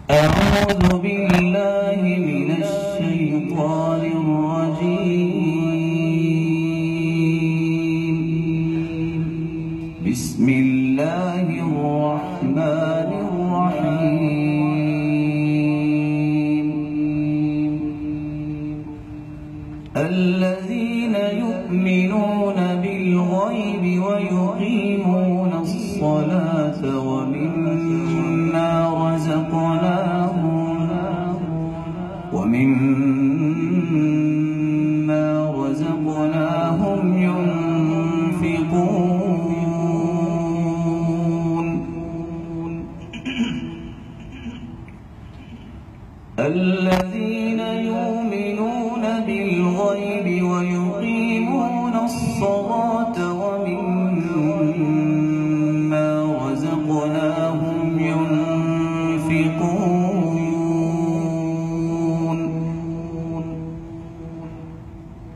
أعوذ بالله من الشيطان الرجيم. بسم الله الرحمن الرحيم. الذين يؤمنون بالغيب ويقيمون الصلاة ومما رزقناهم ينفقون. الذين يؤمنون بالغيب ويقيمون الصلاة ومما رزقناهم ينفقون.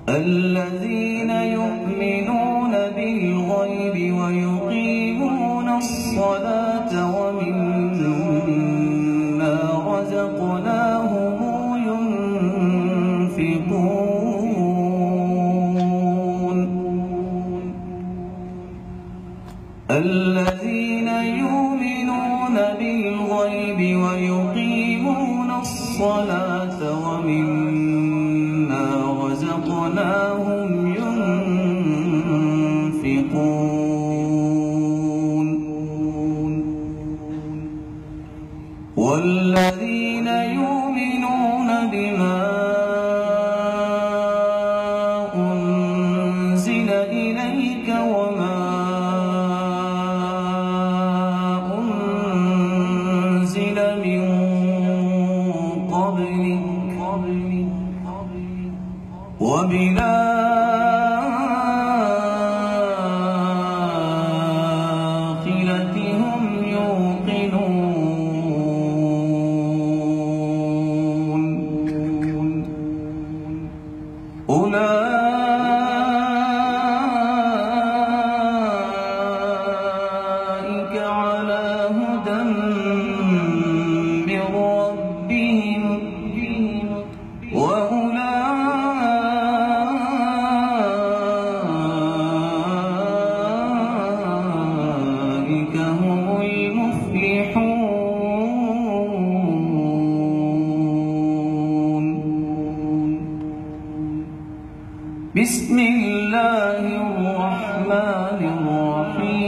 الذين يؤمنون بالغيب ويقيمون الصلاة ومما رزقناهم ينفقون. الذين يؤمنون بالغيب ويقيمون الصلاة ومما رزقناهم ينفقون. والذين يؤمنون بما أنزل إليك وما أنزل من قبلك وبالآخرة هم يوقنون. أولئك على هدى من ربهم وأولئك هم المفلحون. بسم الله الرحمن الرحيم.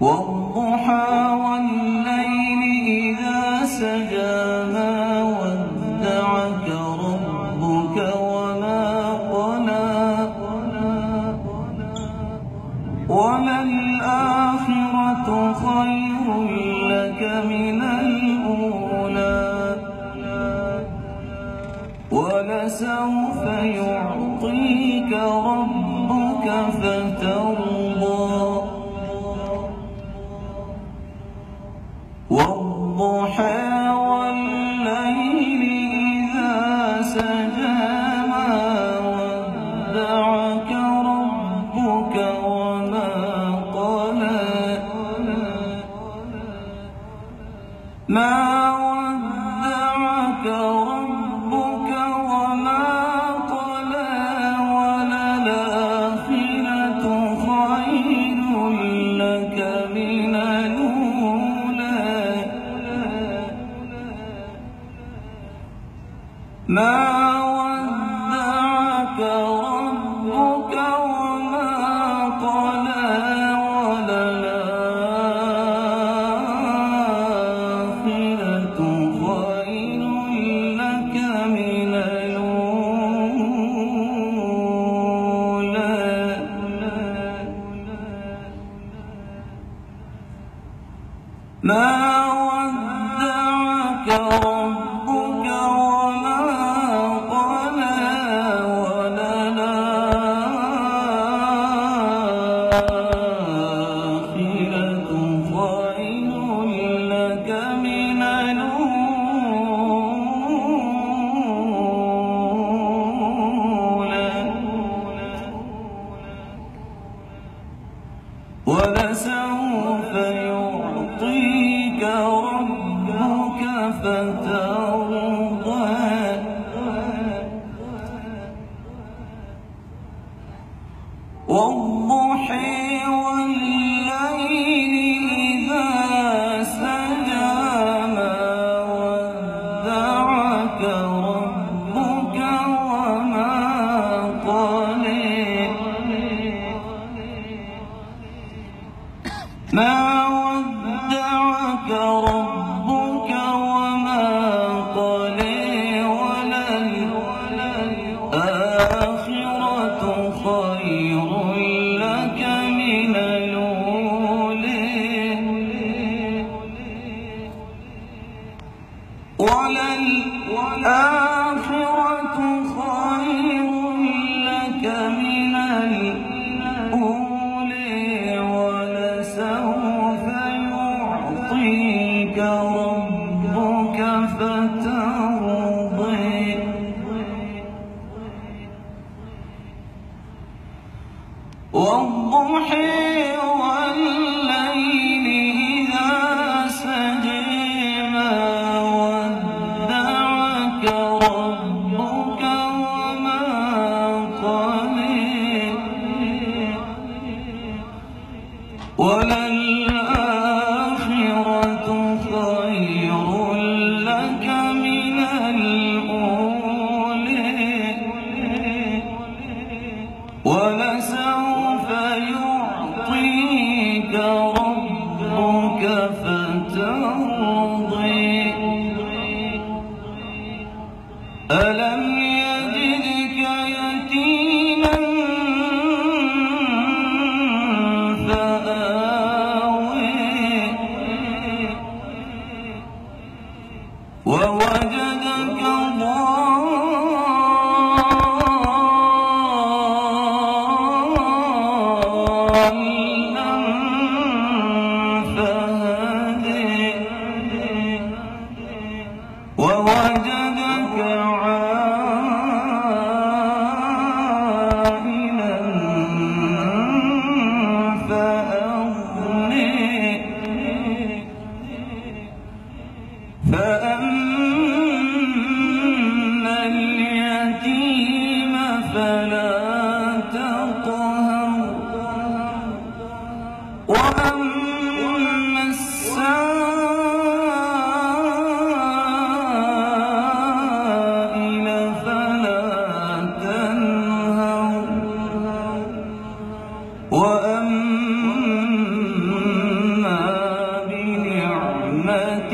والضحى والليل إذا سجى ما ودعك ربك وما قلى وللآخرة خير لك من الأولى ولسوف يعطيك ربك فترضى. والضحى والليل إذا سجى ما ودعك ربك وما قلى ما ودعك ربك وما قلى وللآخرة خير لك من الأولى ما ودعك ربك وما قلى وللآخرة خير لك من الأولى ما ودعك ربك وما قلى وللآخرة خير لك من الأولى ولسوف يعطيك ربك فترضى والضحى والليل إذا سجى ما ودعك ربك وما قلى ما ودعك ربك وما قلى وللآخرة خير لك من الأولى وللآخرة خير لك من الأولى ولسوف يعطيك ربك فترضى والضحى والليل إذا سجى ما ودعك ربك وما قلى وللآخرة خير لك من الأولى ولسوف يعطيك ربك فترضى ألم يجدك يتيما فآوى ووجدك ضالا فهدى ووجدك عائلا فأغنى فأما اليتيم فلا تقهر وأما السائل فلا تنهر وأما بنعمة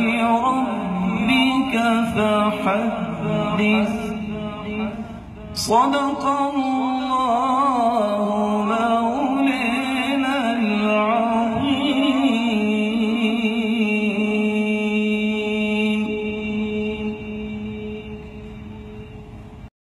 ربك فحدث صدق الله